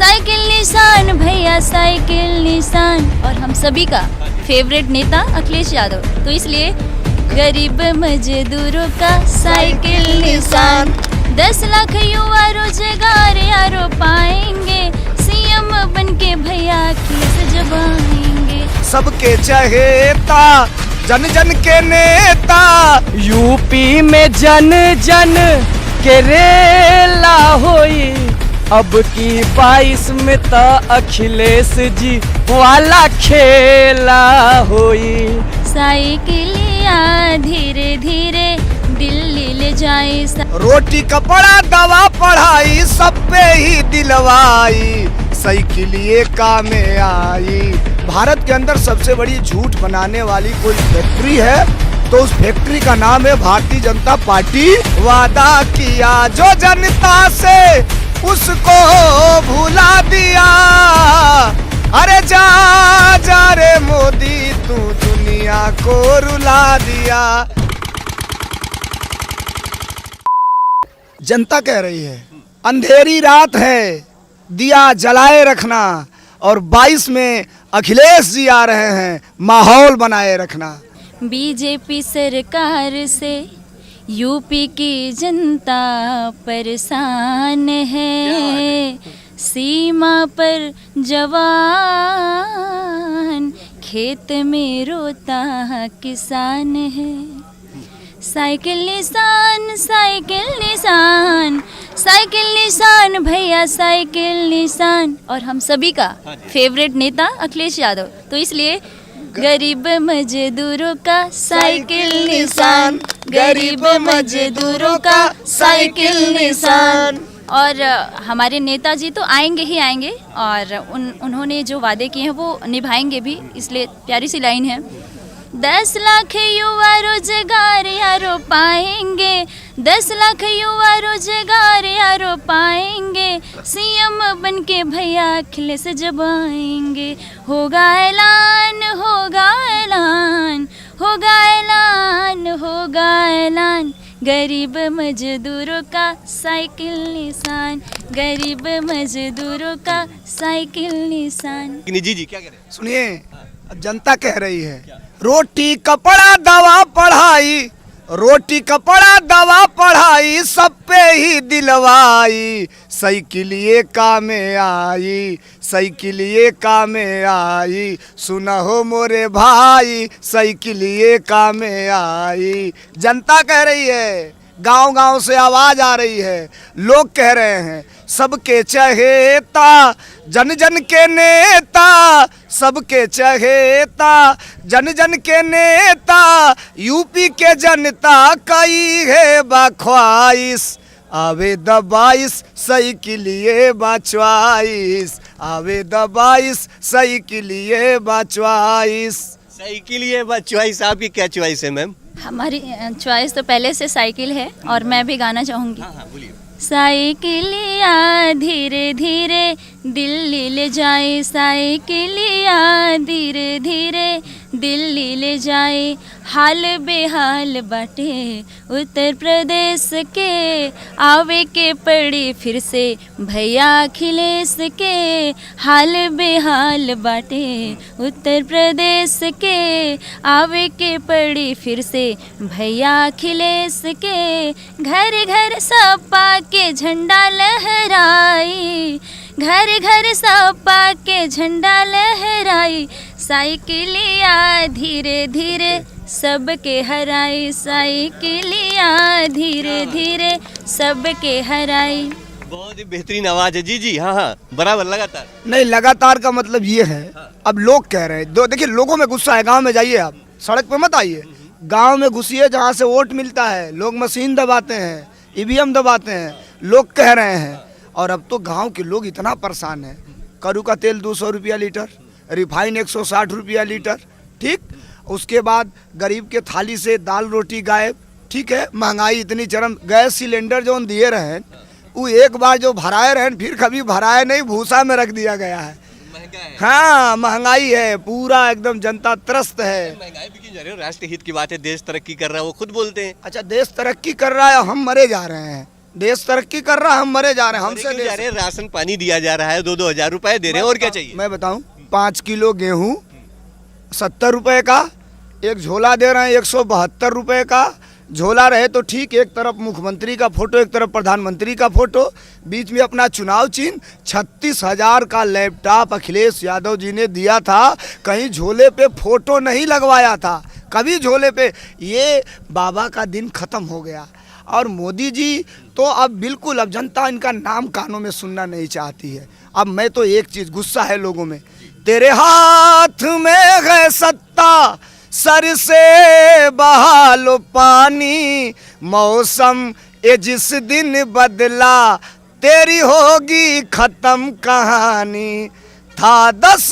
Cycle निशान भैया cycle निशान। और हम सभी का फेवरेट नेता अखिलेश यादव, तो इसलिए गरीब मजदूरों का साइकिल निशान। 10 लाख युवा रोजगार यारो पाएंगे, सीएम बनके भैया अखिलेश जब आएंगे। सबके चहेता जन जन के नेता, यूपी में जन जन के रेला होई, अब की 22 में तो अखिलेश जी वाला खेला होई। साइकिलिया धीरे धीरे दिल्ली ले जाए। रोटी कपड़ा दवा पढ़ाई सब पे ही दिलवाई, साइकिलिए काम में आई। भारत के अंदर सबसे बड़ी झूठ बनाने वाली कोई फैक्ट्री है तो उस फैक्ट्री का नाम है भारतीय जनता पार्टी। वादा किया जो जनता से उसको भुला दिया, अरे जा जा रे मोदी तू दुनिया को रुला दिया। जनता कह रही है अंधेरी रात है दिया जलाए रखना, और 22 में अखिलेश जी आ रहे हैं माहौल बनाए रखना। बीजेपी सरकार से यूपी की जनता परेशान है, सीमा पर जवान खेत में रोता किसान है। साइकिल निशान साइकिल निशान, साइकिल निशान भैया साइकिल निशान। और हम सभी का फेवरेट नेता अखिलेश यादव, तो इसलिए गरीब मजदूरों का साइकिल निशान, गरीब मजदूरों का साइकिल निशान। और हमारे नेताजी तो आएंगे ही आएंगे, और उन्होंने जो वादे किए हैं वो निभाएंगे भी, इसलिए प्यारी सी लाइन है। 10 लाख युवा रोजगार यारो पाएंगे, 10 लाख युवा रोजगार यारो पाएंगे, सीएम बनके भैया अखिलेश जब आएंगे। होगा ऐलान होगा ऐलान होगा ऐलान होगा ऐलान, गरीब मजदूरों का साइकिल निशान, गरीब मजदूरों का साइकिल निशान। जी क्या कह रहे हैं? सुनिए, अब जनता कह रही है रोटी कपड़ा दवा पढ़ाई, रोटी कपड़ा दवा पढ़ाई सब पे ही दिलवाई, साइकिलिए काम में आई, साइकिलिए काम में आई। सुना हो मोरे भाई साइकिलिए काम में आई। जनता कह रही है, गांव गांव से आवाज आ रही है, लोग कह रहे हैं सबके चहेता जन जन के नेता, सबके चहेता जन जन के नेता, यूपी के जनता कई है बख्वाइश, आवे 22 साइकिलिए बचवाइस, आवे 22 साइकिलिए बचवाइस। साइकिलिए बचवाइस, आपकी क्या चॉइस है मैम? हमारी चॉइस तो पहले से साइकिल है, और मैं भी गाना चाहूँगी। हाँ बोलिए। साइकिलिया धीरे धीरे दिल्ली ले जाए, साइकिलिया धीरे धीरे दिल्ली ले जाए। हाल बेहाल बाटे उत्तर प्रदेश के, आवे के पड़ी फिर से भैया अखिलेश के। हाल बेहाल बाटे उत्तर प्रदेश के, आवे के पड़ी फिर से भैया अखिलेश के। घर घर सपा के झंडा लहराई, घर घर सपा के झंडा लहराई, साइकिलिया धीरे धीरे सबके हराई, साइकिलिया धीरे धीरे सबके हराई। बहुत ही बेहतरीन आवाज है जी। हाँ बराबर लगातार। नहीं, लगातार का मतलब ये है, अब लोग कह रहे हैं, देखिए लोगों में गुस्सा है। गांव में जाइए, आप सड़क पे मत आइए, गांव में घुसिए जहाँ से वोट मिलता है। लोग मशीन दबाते हैं, ईवीएम दबाते हैं, लोग कह रहे हैं। और अब तो गांव के लोग इतना परेशान हैं, करू का तेल 200 रुपया लीटर, रिफाइन 160 रुपया लीटर, ठीक। उसके बाद गरीब के थाली से दाल रोटी गायब, ठीक है। महंगाई इतनी चरम, गैस सिलेंडर जो दिए रहे वो एक बार जो भराए रहे फिर कभी भराए नहीं, भूसा में रख दिया गया है। हाँ, महंगाई है, पूरा एकदम जनता त्रस्त है। महंगाई भी क्यों जा रही है? राष्ट्र हित की बात है, देश तरक्की कर रहा है, वो खुद बोलते हैं। अच्छा, देश तरक्की कर रहा है, हम मरे जा रहे हैं, देश तरक्की कर रहा है, हम मरे जा रहे हैं, हमसे क्यों जा देश। रहे हैं? राशन पानी दिया जा रहा है, 2-2 हजार रुपए दे रहे हैं, और क्या चाहिए? मैं बताऊं, 5 किलो गेहूं 70 रुपए का, एक झोला दे रहे हैं 172 रुपए का। झोला रहे तो ठीक, एक तरफ मुख्यमंत्री का फोटो, एक तरफ प्रधानमंत्री का फोटो, बीच में अपना चुनाव चिन्ह। 36,000 का लैपटॉप अखिलेश यादव जी ने दिया था, कहीं झोले पे फोटो नहीं लगवाया था, कभी झोले पे। ये बाबा का दिन खत्म हो गया। और मोदी जी तो अब बिल्कुल, अब जनता इनका नाम कानों में सुनना नहीं चाहती है। अब मैं तो एक चीज़, गुस्सा है लोगों में, तेरे हाथ में है सत्ता, सर से बहा लो पानी, मौसम ये जिस दिन बदला, तेरी होगी खत्म कहानी। था 10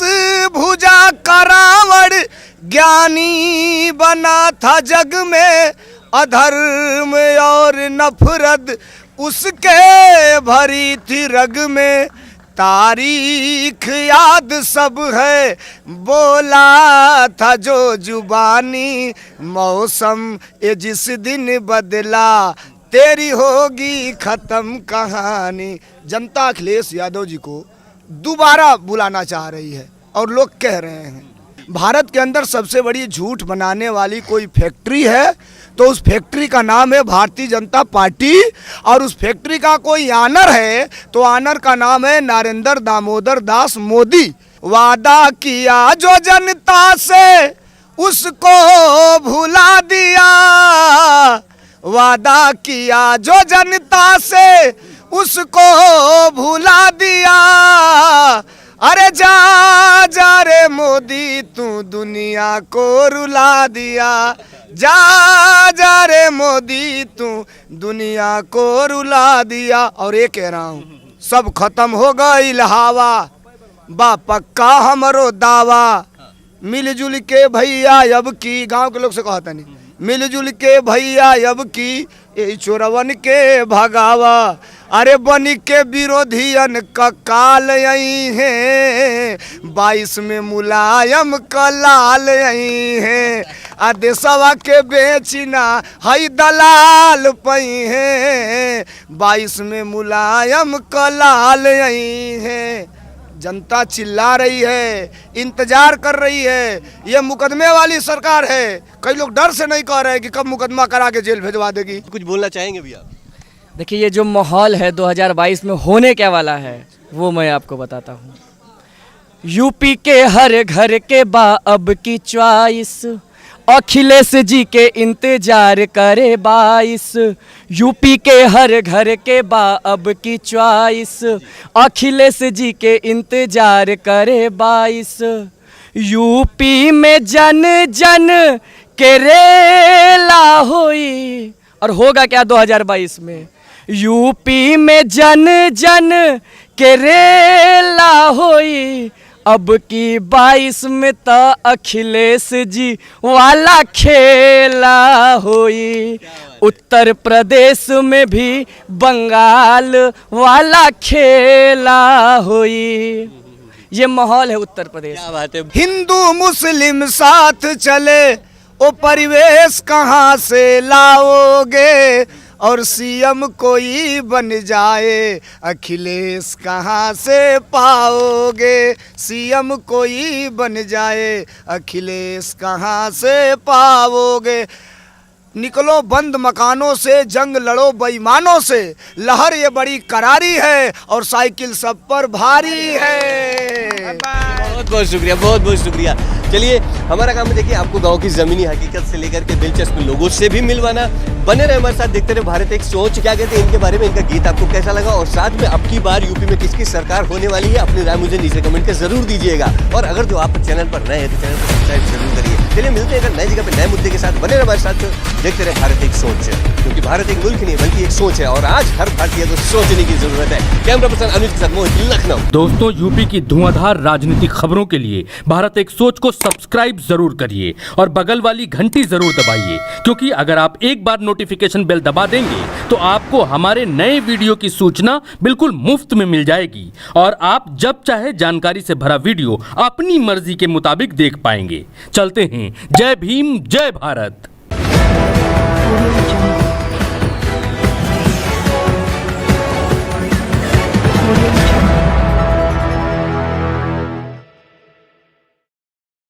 भुजा का रावण, ज्ञानी बना था जग में, अधर्म और नफरत उसके भरी थी रग में। तारीख याद सब है, बोला था जो जुबानी, मौसम ये जिस दिन बदला, तेरी होगी खत्म कहानी। जनता अखिलेश यादव जी को दोबारा बुलाना चाह रही है और लोग कह रहे हैं भारत के अंदर सबसे बड़ी झूठ बनाने वाली कोई फैक्ट्री है तो उस फैक्ट्री का नाम है भारतीय जनता पार्टी, और उस फैक्ट्री का कोई आनर है तो आनर का नाम है नरेंद्र दामोदर दास मोदी। वादा किया जो जनता से उसको भुला दिया, वादा किया जो जनता से उसको भुला दिया। अरे जा जा रे मोदी तू दुनिया को रुला दिया, जा जा रे मोदी तू दुनिया को रुला दिया। और ये कह रहा हूँ, सब खत्म हो गई हवा, बा पक्का हमरो दावा, मिलजुल के भैया अब की, गांव के लोग से कहता नहीं, मिलजुल के भैया अब की, ये चोरवन के भगावा। अरे बन के विरोधियन का काल यही है, 22 में मुलायम का लाल यही है, आदेशवा के बेचना हई दलाल पई है, 22 में मुलायम का लाल यही है। जनता चिल्ला रही है, इंतजार कर रही है, ये मुकदमे वाली सरकार है। कई लोग डर से नहीं कह रहे कि कब मुकदमा करा के जेल भेजवा देगी। कुछ बोलना चाहेंगे भैया? देखिए, ये जो माहौल है 2022 में होने क्या वाला है वो मैं आपको बताता हूँ। यूपी के हर घर के बा अब की च्वाइस, अखिलेश जी के इंतजार करे 22। यूपी के हर घर के बा अब की च्वाइस, अखिलेश जी के इंतजार करे 22। यूपी में जन जन के रेला होई, और होगा क्या 2022 में? यूपी में जन जन के रेला होई, अब की 22 में तो अखिलेश जी वाला खेला होई। उत्तर प्रदेश में भी बंगाल वाला खेला होई। ये माहौल है उत्तर प्रदेश। क्या बात है। हिंदू मुस्लिम साथ चले, ओ परिवेश कहाँ से लाओगे, और सीएम कोई बन जाए अखिलेश कहाँ से पाओगे, सीएम कोई बन जाए अखिलेश कहाँ से पाओगे। निकलो बंद मकानों से, जंग लड़ो बेईमानों से, लहर ये बड़ी करारी है और साइकिल सब पर भारी है। बहुत बहुत शुक्रिया, बहुत बहुत शुक्रिया। चलिए, हमारा काम है देखिए आपको गांव की जमीनी हकीकत से लेकर के दिलचस्प लोगों से भी मिलवाना। बने रहे हमारे साथ, देखते रहे भारत एक सोच। क्या कहते हैं इनके बारे में, इनका गीत आपको कैसा लगा, और साथ में अब की बार यूपी में किसकी सरकार होने वाली है, अपनी राय मुझे नीचे कमेंट कर जरूर दीजिएगा। और अगर जो आप चैनल पर नए हैं तो चैनल को सब्सक्राइब जरूर करिए। चलिए मिलते हैं अगर नई जगह पे नए मुद्दे के साथ। बने रहे हमारे साथ, देखते रहे भारत एक सोच, क्योंकि भारत एक मुल्क नहीं बल्कि एक सोच है, और आज हर भारतीय को सोचने की जरूरत है। कैमरा पर्सन अनुज के साथ मोहित, लखनऊ। दोस्तों, यूपी की धुआंधार राजनीतिक खबरों के लिए भारत एक सोच को सब्सक्राइब जरूर करिए और बगल वाली घंटी जरूर दबाइए, क्योंकि अगर आप एक बार नोटिफिकेशन बेल दबा देंगे तो आपको हमारे नए वीडियो की सूचना बिल्कुल मुफ्त में मिल जाएगी, और आप जब चाहे जानकारी से भरा वीडियो अपनी मर्जी के मुताबिक देख पाएंगे। चलते हैं, जय भीम, जय भारत। ऑडियो